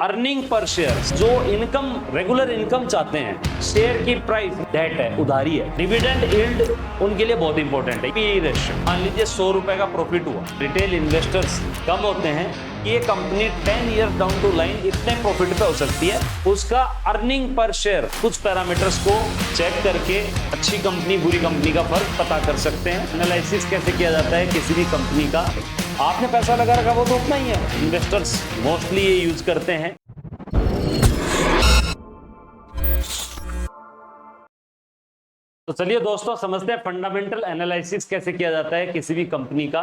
Earning per share, जो income regular income चाहते हैं, शेयर की प्राइस डेट है, उधारी है, डिविडेंड यील्ड उनके लिए बहुत इंपॉर्टेंट है। पी रेशियो, मान लीजिए 100 रुपए का प्रॉफिट हुआ, रिटेल इन्वेस्टर्स कम होते हैं कि ये company 10 years down to line इतने प्रॉफिट पे हो सकती है। उसका अर्निंग पर शेयर कुछ पैरामीटर्स को चेक करके अच्छी कंपनी बुरी कंपनी का फर्क पता कर सकते हैं। एनालिसिस कैसे किया जाता है किसी भी कंपनी का, आपने पैसा लगा रखा वो तो उतना ही है, इन्वेस्टर्स मोस्टली ये यूज करते हैं। तो चलिए दोस्तों समझते हैं फंडामेंटल एनालिसिस कैसे किया जाता है किसी भी कंपनी का।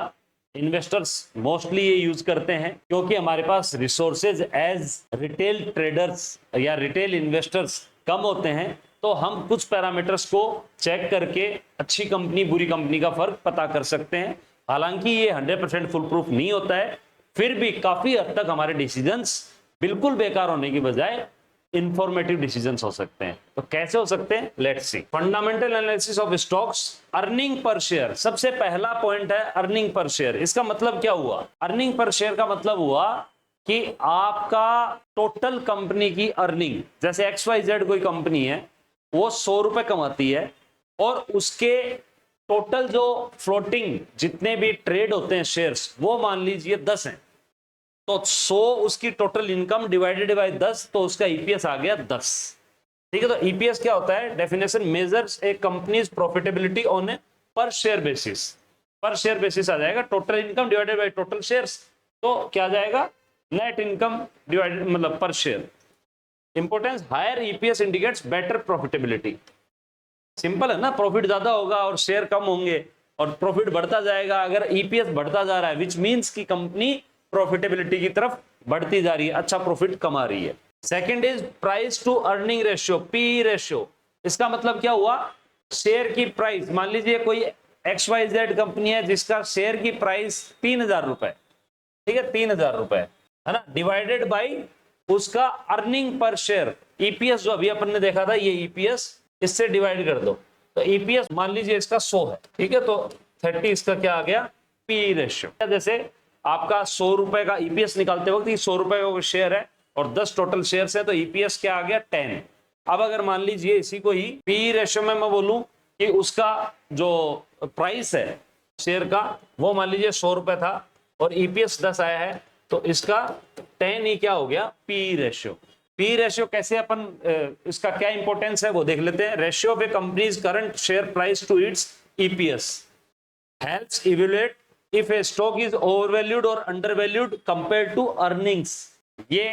इन्वेस्टर्स मोस्टली ये यूज करते हैं क्योंकि हमारे पास रिसोर्सेज एज रिटेल ट्रेडर्स या रिटेल इन्वेस्टर्स कम होते हैं, तो हम कुछ पैरामीटर्स को चेक करके अच्छी कंपनी बुरी कंपनी का फर्क पता कर सकते हैं। हालांकि ये 100% फुल प्रूफ नहीं होता है, फिर भी काफी हद तक हमारे डिसीजंस बिल्कुल बेकार होने की बजाय इंफॉर्मेटिव डिसीजंस हो सकते हैं। तो कैसे हो सकते हैं, let's see. Fundamental analysis of stocks, earning per share. सबसे पहला पॉइंट है अर्निंग पर शेयर। इसका मतलब क्या हुआ? अर्निंग पर शेयर का मतलब हुआ कि आपका टोटल कंपनी की अर्निंग, जैसे XYZ कोई कंपनी है, वो 100 रुपए कमाती है और उसके टोटल जो फ्लोटिंग जितने भी ट्रेड होते हैं शेयर्स, वो मान लीजिए 10 हैं, तो 100 उसकी टोटल इनकम डिवाइडेड बाय 10, तो उसका ईपीएस आ गया 10। ठीक है, तो ईपीएस क्या होता है? Definition measures a company's profitability on a per share basis. Per share basis आ जाएगा, total income divided by total shares, तो क्या आ जाएगा? नेट इनकम डिवाइडेड मतलब per share. Importance, higher EPS indicates better profitability. Simple है ना, profit ज्यादा होगा और शेयर कम होंगे और प्रॉफिट बढ़ता जाएगा अगर ईपीएस बढ़ता जा रहा है, विच मींस की कंपनी प्रॉफिटेबिलिटी की तरफ बढ़ती जा रही है, अच्छा प्रॉफिट कमा रही है। Second is price to earning ratio, P ratio. इसका मतलब क्या हुआ? शेयर की प्राइस, मान लीजिए कोई XYZ कंपनी है जिसका शेयर की प्राइस 3000 रुपए, ठीक है, 3000 रुपए है ना, डिवाइडेड बाई उसका अर्निंग पर शेयर, ईपीएस जो अभी अपन ने देखा था, ये ईपीएस, इससे डिवाइड कर दो, तो ईपीएस मान लीजिए इसका 100 है, ठीक है, तो 30 इसका क्या आ गया? P ratio. जैसे आपका 100 रुपए का ईपीएस निकालते वक्त 100 रुपए का शेयर है और 10 टोटल शेयर है, तो ईपीएस क्या आ गया? 10। अब अगर मान लीजिए इसी को ही पी रेशियो में मैं बोलूं कि उसका जो प्राइस है शेयर का, वो मान लीजिए 100 रुपए था और ईपीएस 10 आया है, तो इसका 10 ही क्या हो गया? P ratio. पी रेशियो कैसे अपन इसका क्या इंपॉर्टेंस है वो देख लेते हैं। Ratio of a company's current share price to its EPS helps evaluate if a stock is overvalued और अंडरवैल्यूड कंपेयर्ड टू अर्निंग्स। ये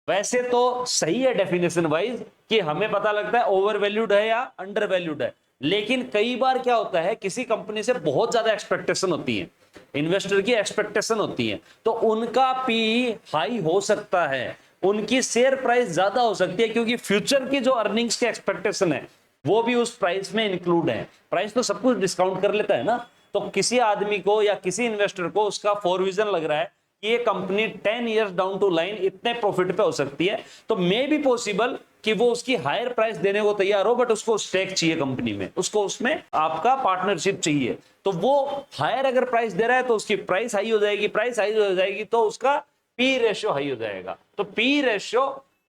वैसे तो सही है डेफिनेशन वाइज कि हमें पता लगता है ओवरवैल्यूड है या अंडरवैल्यूड है, लेकिन कई बार क्या होता है, किसी कंपनी से बहुत ज्यादा एक्सपेक्टेशन होती है, इन्वेस्टर की एक्सपेक्टेशन होती है, तो उनका पी हाई हो सकता है, उनकी शेयर प्राइस ज्यादा हो सकती है, क्योंकि फ्यूचर की जो अर्निंग्स की एक्सपेक्टेशन है वो भी उस प्राइस में इंक्लूड है। प्राइस तो सब कुछ डिस्काउंट कर लेता है ना, तो किसी आदमी को या किसी इन्वेस्टर को उसका फोरविजन लग रहा है कि ये company 10 years down to line इतने प्रॉफिट पे हो सकती है, तो मे बी पॉसिबल कि वो उसकी हायर प्राइस देने को तैयार हो, बट उसको स्टेक चाहिए कंपनी में, उसको उसमें आपका पार्टनरशिप चाहिए, तो वो हायर अगर प्राइस दे रहा है तो उसकी प्राइस हाई हो जाएगी, प्राइस हाई हो जाएगी तो उसका पी रेशियो हाई हो जाएगा। तो P ratio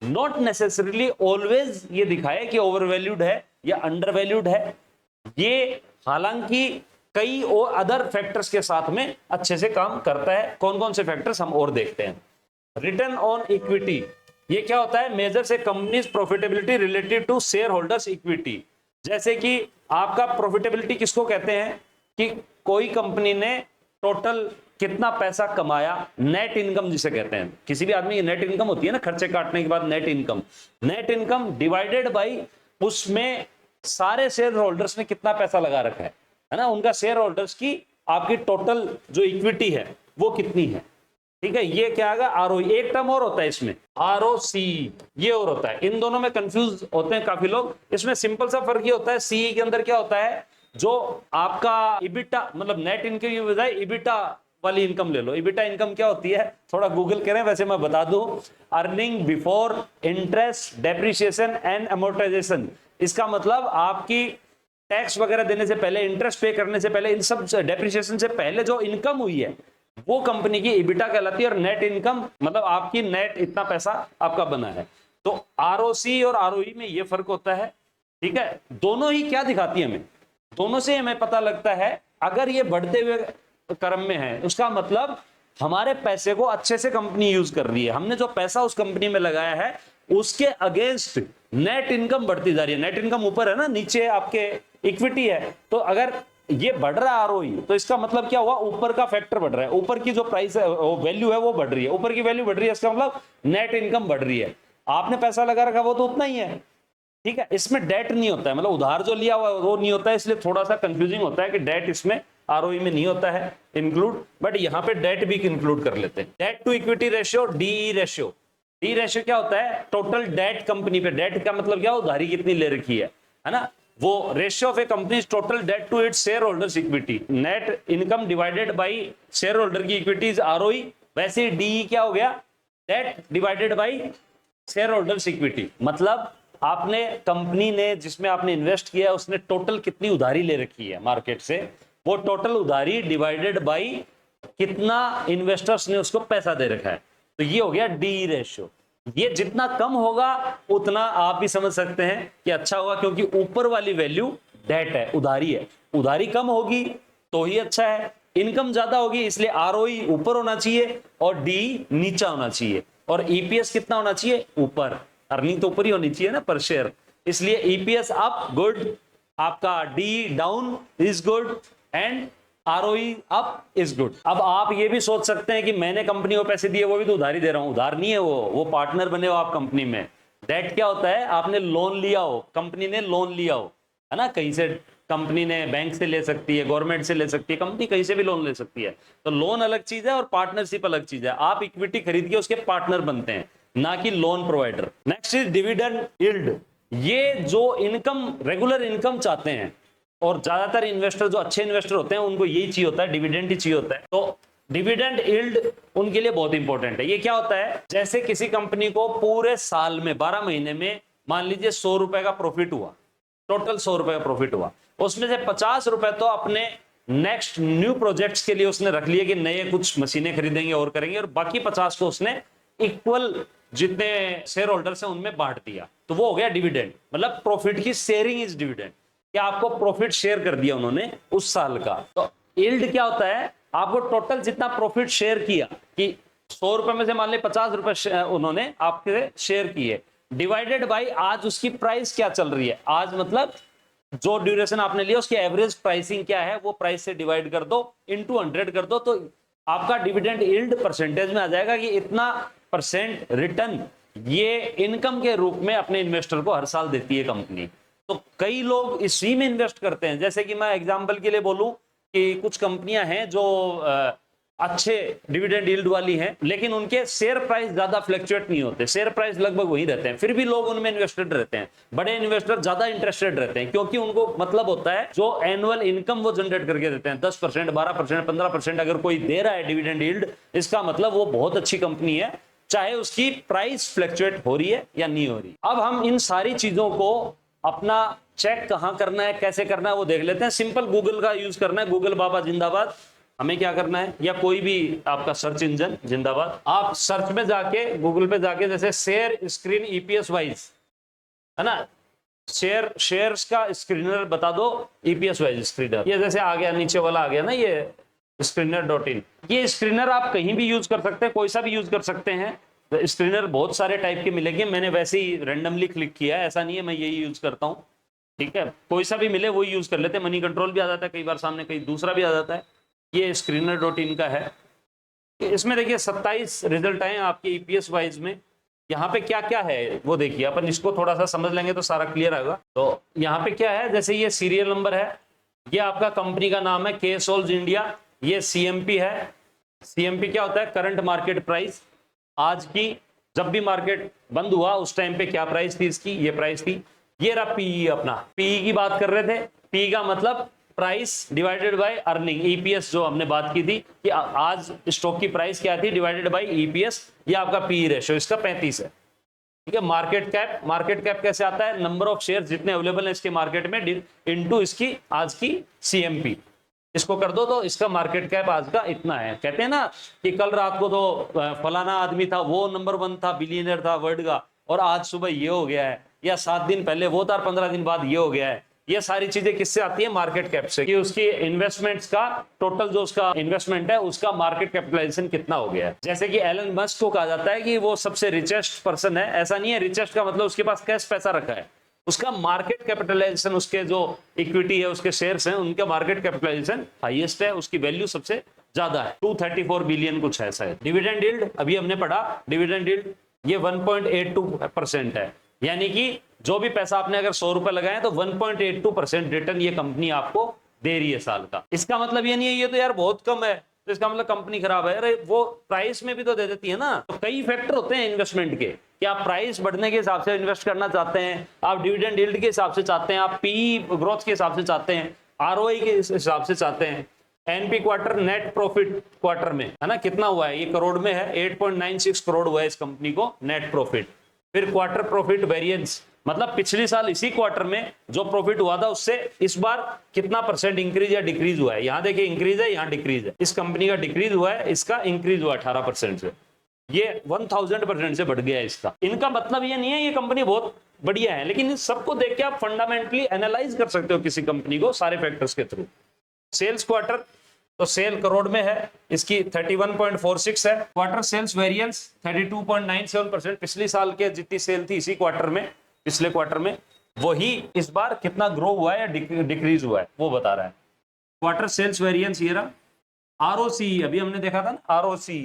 not necessarily always ये दिखाए कि ओवरवैल्यूड है या अंडरवैल्यूड है, ये हालांकि कई और अदर फैक्टर्स के साथ में अच्छे से काम करता है। कौन कौन से फैक्टर्स हम और देखते हैं। रिटर्न ऑन इक्विटी, ये क्या होता है? मेजर से companies profitability related to shareholders equity. जैसे कि आपका प्रॉफिटेबिलिटी किसको कहते हैं कि कोई कंपनी ने टोटल कितना पैसा कमाया, नेट इनकम जिसे कहते हैं, किसी भी आदमी की नेट इनकम होती है ना, खर्चे काटने के बाद net income, net income divided by उसमें सारे शेयर होल्डर्स ने कितना पैसा लगा रखा है ना, उनका शेयर होल्डर्स की आपकी टोटल जो इक्विटी है वो कितनी है, ठीक है, ये क्या आएगा? आरओ। एक टर्म और होता है इसमें, आरओसी, ये और होता है। इन दोनों में कंफ्यूज होते हैं काफी लोग। इसमें सिंपल सा फर्क ये होता है, सीई के अंदर क्या होता है, जो आपका इबिटा मतलब नेट इनकम की बजाय इबिटा वाली इनकम ले लो। इबिटा इनकम क्या होती है, थोड़ा गूगल करें, वैसे मैं बता दूं, earning before interest depreciation and amortisation. इसका मतलब आपकी टैक्स वगैरह देने से पहले, इंटरेस्ट पे करने से पहले, इन सब डेप्रिसिएशन से पहले जो इनकम हुई है वो कंपनी की EBITDA कहलाती है। और नेट इनकम मतलब आपकी नेट इतना पैसा आपका बना है। तो ROC और ROE में ये फर्क होता है, ठीक है। दोनों ही क्या दिखाती है हमें, दोनों से हमें पता लगता है अगर ये बढ़ते हुए क्रम में है उसका मतलब हमारे पैसे को अच्छे से कंपनी यूज कर रही है, हमने जो पैसा उस कंपनी में लगाया है उसके अगेंस्ट नेट इनकम बढ़ती जा रही है। नेट इनकम ऊपर है ना, नीचे आपके इक्विटी है। तो अगर ये बढ़ रहा है ROE तो इसका मतलब क्या हुआ, ऊपर का फैक्टर बढ़ रहा है, ऊपर की जो प्राइस है वो वैल्यू है वो बढ़ रही है, ऊपर की वैल्यू बढ़ रही है, इसका मतलब नेट इनकम बढ़ रही है। आपने पैसा लगा रखा वो तो उतना ही है, ठीक है। इसमें डेट नहीं होता है, मतलब उधार जो लिया हुआ वो नहीं होता है, इसलिए थोड़ा सा कंफ्यूजिंग होता है कि डेट इसमें ROE में नहीं होता है इंक्लूड, बट यहाँ पे डेट भी इंक्लूड कर लेते हैं। Debt to equity ratio, DE ratio. D ratio क्या होता है, टोटल डेट कंपनी पे, डेट का मतलब क्या, उधारी कितनी ले रखी है ना, वो ratio of a company total debt to its shareholders equity, net income divided by shareholder की इक्विटी इज ROE। वैसे DE क्या हो गया, debt divided by shareholders equity, मतलब आपने कंपनी ने जिसमें आपने इन्वेस्ट किया उसने टोटल कितनी उधारी ले रखी है मार्केट से, वो टोटल उधारी डिवाइडेड बाई कितना इन्वेस्टर्स ने उसको पैसा दे रखा है, तो ये हो गया DE रेशियो। ये जितना कम होगा उतना आप भी समझ सकते हैं कि अच्छा होगा, क्योंकि ऊपर वाली वैल्यू डेट है, उधारी है, उधारी कम होगी तो ही अच्छा है, इनकम ज्यादा होगी इसलिए ROE ऊपर होना चाहिए और DE नीचा होना चाहिए, और EPS कितना होना चाहिए, ऊपर, अर्निंग तो ऊपर ही होनी चाहिए ना पर शेयर, इसलिए EPS अप गुड, आपका DE down is good and ROE up is good. अब आप ये भी सोच सकते हैं कि मैंने कंपनी को पैसे दिए, वो भी तो उधारी दे रहा हूं, उधार नहीं है वो पार्टनर बने हो आप कंपनी में। डेट क्या होता है, आपने लोन लिया हो, कंपनी ने लोन लिया हो, है ना, कहीं से कंपनी ने बैंक से ले सकती है, गवर्नमेंट से ले सकती है, कंपनी कहीं से भी लोन ले सकती है, तो लोन अलग चीज है और पार्टनरशिप अलग चीज है। आप इक्विटी खरीद के उसके पार्टनर बनते हैं, ना कि loan provider. Next is dividend yield, ये जो इनकम, रेगुलर इनकम चाहते हैं, और ज्यादातर इन्वेस्टर जो अच्छे इन्वेस्टर होते हैं उनको यही चाहिए होता है, डिविडेंड ही चाहिए होता है, तो डिविडेंड यील्ड उनके लिए बहुत इंपॉर्टेंट है। ये क्या होता है, जैसे किसी कंपनी को पूरे साल में 12 महीने में मान लीजिए 100 रुपए का प्रॉफिट हुआ, टोटल 100 रुपए का प्रॉफिट हुआ, उसमें से 50 रुपए तो अपने नेक्स्ट न्यू प्रोजेक्ट्स के लिए उसने रख लिए कि नए कुछ मशीनें खरीदेंगे और करेंगे, और बाकी 50 को उसने इक्वल जितने शेयर होल्डर्स हैं उनमें बांट दिया, तो वो हो गया डिविडेंड, मतलब प्रॉफिट की शेयरिंग इज डिविडेंड, कि आपको प्रॉफिट शेयर कर दिया उन्होंने उस साल का। तो यील्ड क्या होता है, आपको टोटल जितना प्रॉफिट शेयर किया, कि 100 रुपए में से मान ले 50 रुपए उन्होंने आपके शेयर किए, डिवाइडेड बाई आज उसकी प्राइस क्या चल रही है, आज मतलब जो ड्यूरेशन आपने लिया उसकी एवरेज प्राइसिंग क्या है, वो प्राइस से डिवाइड कर दो, इनटू 100 कर दो, तो आपका डिविडेंड यील्ड परसेंटेज में आ जाएगा कि इतना % रिटर्न ये इनकम के रूप में अपने इन्वेस्टर को हर साल देती है कंपनी। तो कई लोग इसी में इन्वेस्ट करते हैं, जैसे कि मैं एग्जांपल के लिए बोलूं कि कुछ कंपनियां हैं जो अच्छे डिविडेंड यील्ड वाली हैं, लेकिन उनके शेयर प्राइस ज्यादा फ्लक्चुएट नहीं होते, शेयर प्राइस लगभग वही रहते हैं, फिर भी लोग उनमें इन्वेस्टेड रहते हैं, बड़े इन्वेस्टर ज्यादा इंटरेस्टेड रहते हैं, क्योंकि उनको मतलब होता है जो एनुअल इनकम वो जनरेट करके देते हैं, 10%, 12%, 15% अगर कोई दे रहा है डिविडेंड यील्ड, इसका मतलब वो बहुत अच्छी कंपनी है, चाहे उसकी प्राइस फ्लक्चुएट हो रही है या नहीं हो रही। अब हम इन सारी चीजों को अपना चेक कहां करना है, कैसे करना है, वो देख लेते हैं। सिंपल गूगल का यूज करना है, गूगल बाबा जिंदाबाद। हमें क्या करना है, या कोई भी आपका सर्च इंजन जिंदाबाद, आप सर्च में जाके गूगल पे जाके जैसे शेयर स्क्रीन EPS वाइज, है ना, शेयर्स का स्क्रीनर बता दो, EPS वाइज स्क्रीनर, ये जैसे आ गया, नीचे वाला आ गया ना, ये screener.in, ये स्क्रीनर आप कहीं भी यूज कर सकते हैं, कोई सा भी यूज कर सकते हैं। स्क्रीनर बहुत सारे टाइप के मिलेंगे, मैंने वैसे ही रैंडमली क्लिक किया है, ऐसा नहीं है मैं यही यूज करता हूँ, ठीक है, कोई सा भी मिले वही यूज कर लेते हैं। मनी कंट्रोल भी आ जाता है कई बार सामने, कहीं दूसरा भी आ जाता है। ये screener.in का है, इसमें देखिए 27 रिजल्ट आए आपके EPS वाइज में। यहाँ पे क्या क्या है वो देखिए, अपन इसको थोड़ा सा समझ लेंगे तो सारा क्लियर आएगा। तो यहाँ पे क्या है, जैसे ये सीरियल नंबर है, ये आपका कंपनी का नाम है KSOLS इंडिया, ये CMP है। CMP क्या होता है, करंट मार्केट प्राइस, आज की जब भी मार्केट बंद हुआ उस टाइम पे क्या प्राइस थी इसकी, ये प्राइस थी। ये रहा PE, अपना PE की बात कर रहे थे, PE का मतलब price divided by earning, EPS जो हमने बात की थी कि आज स्टॉक की प्राइस क्या थी डिवाइडेड बाय EPS, ये आपका PE रेशियो इसका 35 है, ठीक है। मार्केट कैप कैसे आता है, नंबर ऑफ शेयर जितने अवेलेबल है इसके मार्केट में इनटू इसकी आज की CMP, इसको कर दो तो इसका मार्केट कैप आज का इतना है। कहते हैं ना कि कल रात को तो फलाना आदमी था, वो नंबर 1 था, बिलियनर था वर्ल्ड का, और आज सुबह ये हो गया है, या 7 दिन पहले वो था, 15 दिन बाद ये हो गया है। ये सारी चीजें किससे आती है? मार्केट कैप से, कि उसकी इन्वेस्टमेंट्स का टोटल जो उसका इन्वेस्टमेंट है उसका मार्केट कैपिटलाइजेशन कितना हो गया है। जैसे कि एलन मस्क को कहा जाता है कि वो सबसे रिचेस्ट पर्सन है, ऐसा नहीं है रिचेस्ट का मतलब उसके पास कैश पैसा रखा है, उसका मार्केट कैपिटलाइजेशन, उसके जो इक्विटी है, उसके शेयर्स हैं, उनका मार्केट कैपिटलाइजेशन हाईएस्ट है, उसकी वैल्यू सबसे ज्यादा है, 234 बिलियन कुछ ऐसा है। डिविडेंड यील्ड अभी हमने पढ़ा, डिविडेंड यील्ड ये 1.82% है, यानी कि जो भी पैसा आपने अगर 100 रुपए लगाए तो 1.82% रिटर्न ये कंपनी आपको दे रही है साल का। इसका मतलब ये नहीं है ये तो यार बहुत कम है तो इसका मतलब कंपनी खराब है, अरे वो प्राइस में भी तो दे देती है ना। तो कई फैक्टर होते हैं इन्वेस्टमेंट के, कि आप प्राइस बढ़ने के हिसाब से इन्वेस्ट करना चाहते हैं, आप डिविडेंड यील्ड के हिसाब से चाहते हैं, आप पी ग्रोथ के हिसाब से चाहते हैं, आरओआई के हिसाब से चाहते हैं, NP quarter net profit quarter में है ना कितना हुआ है, ये करोड़ में है, 8.96 करोड़ हुआ है इस कंपनी को नेट प्रॉफिट। फिर क्वार्टर प्रॉफिट वेरिएंस, मतलब पिछले साल इसी क्वार्टर में जो प्रॉफिट हुआ था उससे इस बार कितना परसेंट इंक्रीज या डिक्रीज हुआ है। यहां देखिए इंक्रीज है, यहां डिक्रीज है, इस कंपनी का डिक्रीज हुआ है, इसका इंक्रीज हुआ 18% से, ये 1000% से बढ़ गया है इसका। इनका मतलब ये नहीं है ये कंपनी बहुत बढ़िया है, लेकिन इन सबको देख के आप फंडामेंटली एनालाइज कर सकते हो किसी कंपनी को सारे फैक्टर्स के थ्रू। सेल्स क्वार्टर तो सेल करोड़ में है, इसकी 31.46 है। क्वार्टर सेल्स वेरिएंस 32.97%, पिछले साल के जितनी सेल थी इसी क्वार्टर में, पिछले क्वार्टर में, वही इस बार कितना ग्रो हुआ है या डिक्रीज हुआ है वो बता रहा है। क्वार्टर सेल्स वेरिएंस ये रहा। आरओसी अभी हमने देखा था ना, ROC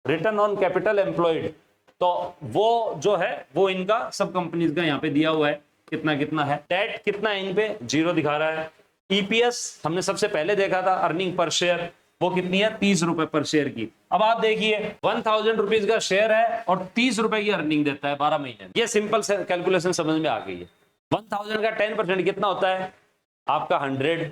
return on capital employed, तो वो जो है वो इनका सब कंपनीज का यहाँ पे दिया हुआ है कितना कितना है। डेट कितना है इन पे 0 दिखा रहा है। ईपीएस हमने सबसे पहले देखा था, अर्निंग पर शेयर, वो कितनी है 30 रुपए पर शेयर की। अब आप देखिए 1000 रुपीज का शेयर है और 30 रुपए की अर्निंग देता है 12 महीने। ये सिंपल कैलकुलेशन समझ में आ गई है। 1000 का 10% कितना होता है आपका 100,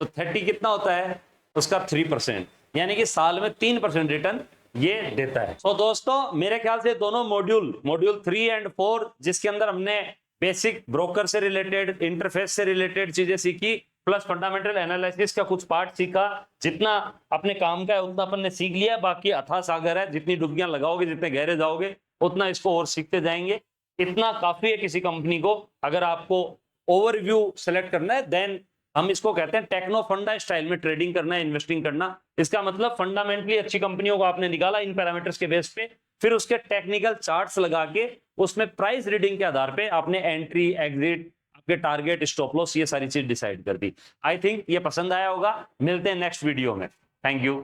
तो 30 कितना होता है उसका 3%, यानी कि साल में 3% रिटर्न ये देता है। तो दोस्तों मेरे ख्याल से दोनों मॉड्यूल 3 और 4 जिसके अंदर हमने बेसिक ब्रोकर से रिलेटेड, इंटरफेस से रिलेटेड चीजें सीखी, प्लस फंडामेंटल एनालिसिस का कुछ पार्ट सीखा, जितना अपने काम का है उतना अपन ने सीख लिया, बाकी अथाह सागर है, जितनी डुबकियां लगाओगे, जितने गहरे जाओगे उतना इसको और सीखते जाएंगे। इतना काफी है किसी कंपनी को। अगर आपको ओवरव्यू सेलेक्ट करना है देन हम इसको कहते हैं टेक्नो फंडा स्टाइल में ट्रेडिंग करना है, इन्वेस्टिंग करना। इसका मतलब फंडामेंटली अच्छी कंपनियों को आपने निकाला इन पैरामीटर्स के बेस पे, फिर उसके टेक्निकल चार्ट्स लगा के उसमें प्राइस रीडिंग के आधार पे आपने एंट्री, एग्जिट, आपके टारगेट, स्टॉप लॉस, ये सारी चीज डिसाइड कर दी। आई थिंक ये पसंद आया होगा। मिलते हैं नेक्स्ट वीडियो में। Thank you.